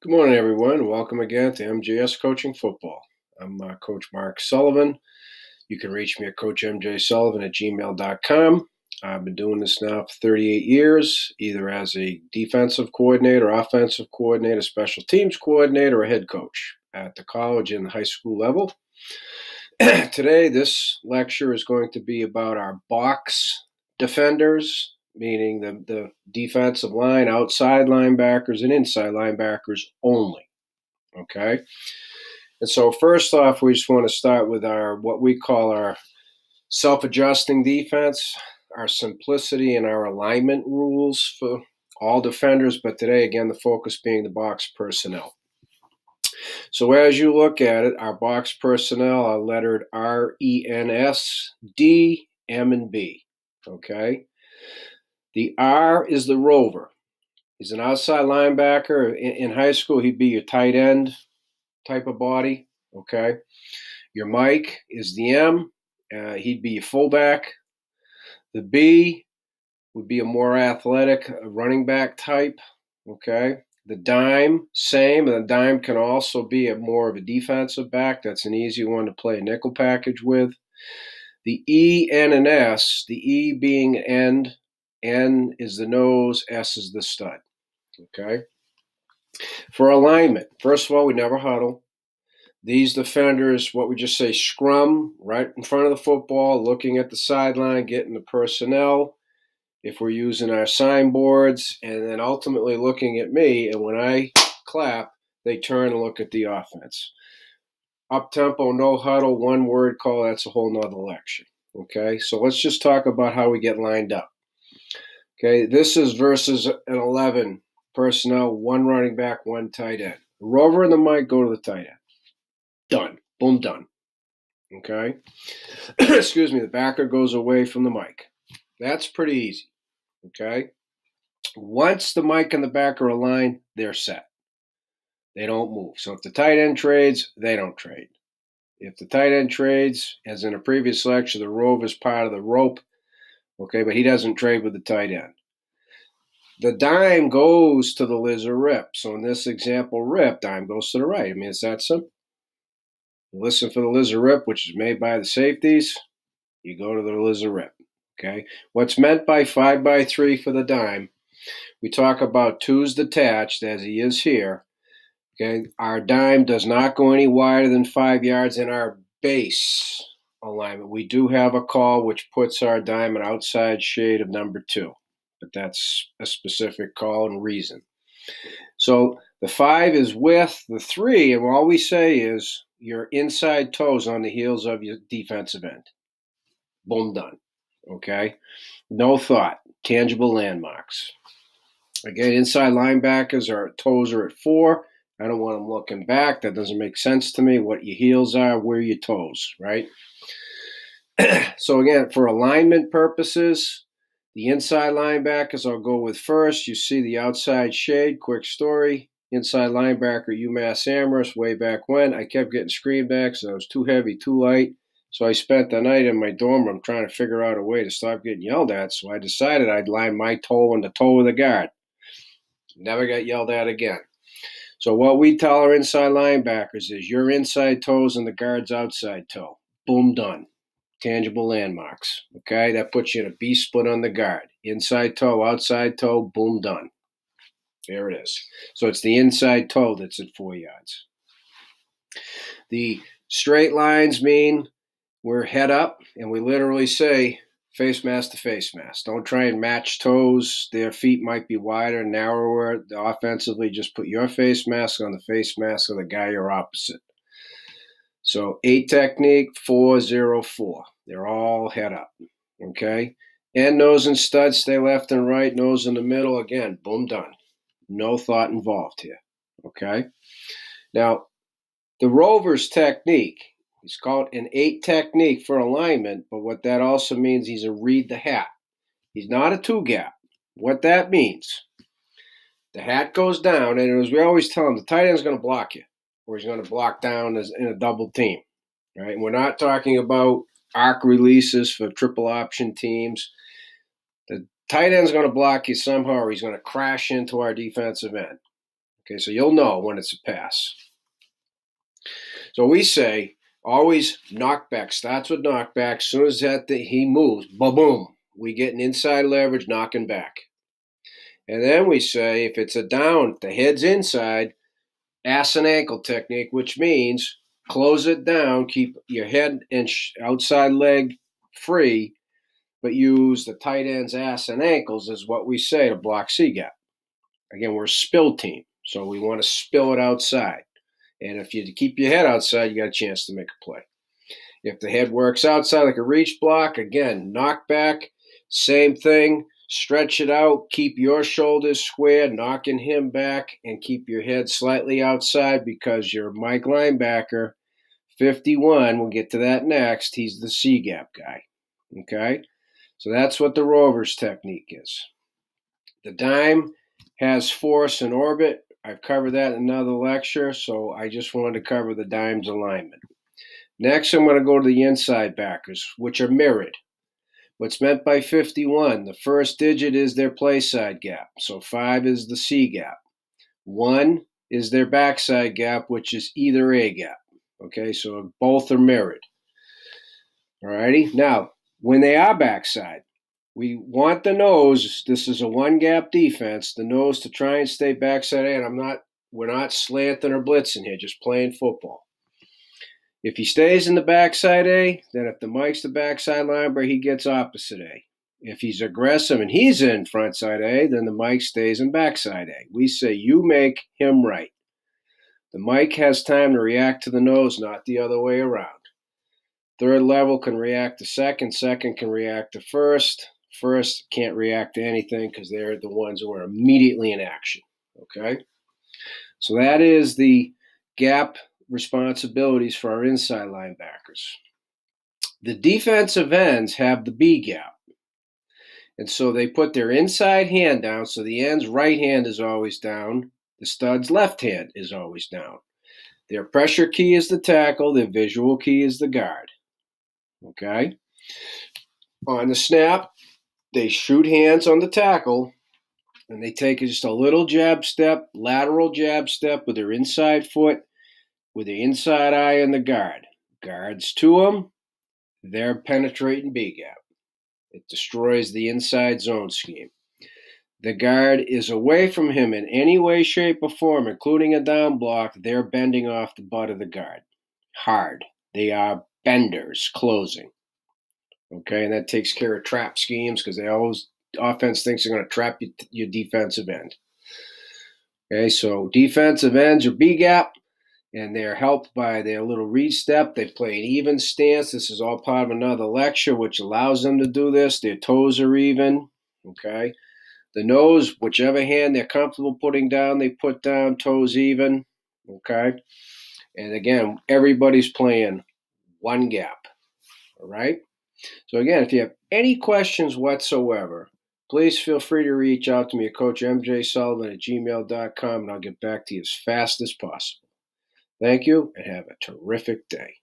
Good morning, everyone. Welcome again to MJS Coaching Football. I'm Coach Mark Sullivan. You can reach me at coachmjsullivan@gmail.com. I've been doing this now for 38 years, either as a defensive coordinator, offensive coordinator, special teams coordinator, or head coach at the college and high school level. Today, this lecture is going to be about our box defenders, meaning the defensive line, outside linebackers, and inside linebackers only. Okay? And so first off, we just want to start with what we call our self-adjusting defense, our simplicity and our alignment rules for all defenders, but today, again, the focus being the box personnel. So as you look at it, our box personnel are lettered R, E, N, S, D, M, and B. Okay? The R is the rover. He's an outside linebacker. In high school, he'd be your tight end type of body. Okay? Your Mike is the M. He'd be your fullback. The B would be a more athletic running back type. Okay? The dime, same. And the dime can also be more of a defensive back. That's an easy one to play a nickel package with. The E, N, and S, the E being end, N is the nose, S is the stud. Okay? For alignment, first of all, we never huddle. These defenders, what we just say, scrum right in front of the football, looking at the sideline, getting the personnel, if we're using our signboards, and then ultimately looking at me, and when I clap, they turn and look at the offense. Up-tempo, no huddle, one-word call, that's a whole nother lecture. Okay, so let's just talk about how we get lined up. Okay, this is versus an 11 personnel, one running back, one tight end. The rover and the Mike go to the tight end. Done. Boom, done. Okay? Excuse me, the backer goes away from the Mike. That's pretty easy. Okay? Once the Mike and the backer align, they're set. They don't move. So if the tight end trades, they don't trade. If the tight end trades, as in a previous lecture, the rover is part of the rope, okay, but he doesn't trade with the tight end. The dime goes to the lizard rip. So in this example, rip, dime goes to the right. I mean, it's that simple. You listen for the lizard rip, which is made by the safeties. You go to the lizard rip. Okay. What's meant by 5x3 for the dime, we talk about twos detached, as he is here. Okay. Our dime does not go any wider than 5 yards in our base alignment. We do have a call which puts our dime an outside shade of number 2, but that's a specific call and reason. So the 5 is with the 3, and all we say is your inside toes on the heels of your defensive end. Boom, done. Okay? No thought. Tangible landmarks. Again, inside linebackers, our toes are at 4. I don't want them looking back. That doesn't make sense to me. What your heels are, where your toes, right? So again, for alignment purposes, the inside linebackers I'll go with first. You see the outside shade. Quick story. Inside linebacker, UMass Amherst, way back when. I kept getting screenbacks, so I was too heavy, too light. So I spent the night in my dorm room trying to figure out a way to stop getting yelled at. So I decided I'd line my toe on the toe of the guard. Never got yelled at again. So what we tell our inside linebackers is your inside toes and the guard's outside toe. Boom, done. Tangible landmarks. Okay, that puts you in a B split on the guard. Inside toe, outside toe, boom, done. There it is. So it's the inside toe that's at 4 yards. The straight lines mean we're head up, and we literally say face mask to face mask. Don't try and match toes. Their feet might be wider, narrower. Offensively, just put your face mask on the face mask of the guy you're opposite. So 8 technique, 4, 0, 4. They're all head up. Okay? End, nose, and stud stay left and right. Nose in the middle. Again, boom, done. No thought involved here. Okay? Now, the rover's technique, he's called an 8 technique for alignment, but what that also means, he's a read the hat. He's not a 2-gap. What that means, the hat goes down, and as we always tell him, the tight end's going to block you, or he's going to block down in a double team. Right? And we're not talking about arc releases for triple option teams. The tight end's going to block you somehow, or he's going to crash into our defensive end. Okay, so you'll know when it's a pass. So we say always knockback. Starts with knockback. As soon as he moves, boom, we get an inside leverage knocking back. And then we say if it's a down, the head's inside, ass and ankle technique, which means close it down, keep your head and outside leg free, but use the tight end's ass and ankles is what we say to block C-gap. Again, we're a spill team, so we want to spill it outside. And if you keep your head outside, you got a chance to make a play. If the head works outside like a reach block, again, knock back, same thing. Stretch it out, keep your shoulders square, knocking him back, and keep your head slightly outside because your Mike linebacker, 51, we'll get to that next, he's the C-gap guy. Okay? So that's what the Rovers technique is. The dime has force and orbit. I've covered that in another lecture, so I just wanted to cover the dime's alignment. Next, I'm going to go to the inside backers, which are mirrored. What's meant by 51? The first digit is their play side gap. So 5 is the C gap. 1 is their backside gap, which is either A gap. Okay, so both are mirrored. Alrighty. Now, when they are backside, we want the nose. This is a one gap defense. The nose to try and stay backside A. And we're not slanting or blitzing here, just playing football. If he stays in the backside A, then if the Mike's the backside linebacker, he gets opposite A. If he's aggressive and he's in frontside A, then the Mike stays in backside A. We say you make him right. The Mike has time to react to the nose, not the other way around. Third level can react to second. Second can react to first. First can't react to anything because they're the ones who are immediately in action. Okay? So that is the gap responsibilities for our inside linebackers. The defensive ends have the B gap. And so they put their inside hand down, so the end's right hand is always down. The stud's left hand is always down. Their pressure key is the tackle. Their visual key is the guard. Okay? On the snap, they shoot hands on the tackle, and they take just a little jab step, lateral jab step with their inside foot, with the inside eye on the guard. Guards to them, they're penetrating B gap. It destroys the inside zone scheme. The guard is away from him in any way, shape, or form, including a down block. They're bending off the butt of the guard. Hard. They are benders, closing. Okay, and that takes care of trap schemes because offense thinks they're going to trap your defensive end. Okay, so defensive ends are B gap. And they're helped by their little read step. They play an even stance. This is all part of another lecture, which allows them to do this. Their toes are even, okay? The nose, whichever hand they're comfortable putting down, they put down, toes even, okay? And again, everybody's playing one gap, all right? So again, if you have any questions whatsoever, please feel free to reach out to me at coachmjsullivan@gmail.com, and I'll get back to you as fast as possible. Thank you, and have a terrific day.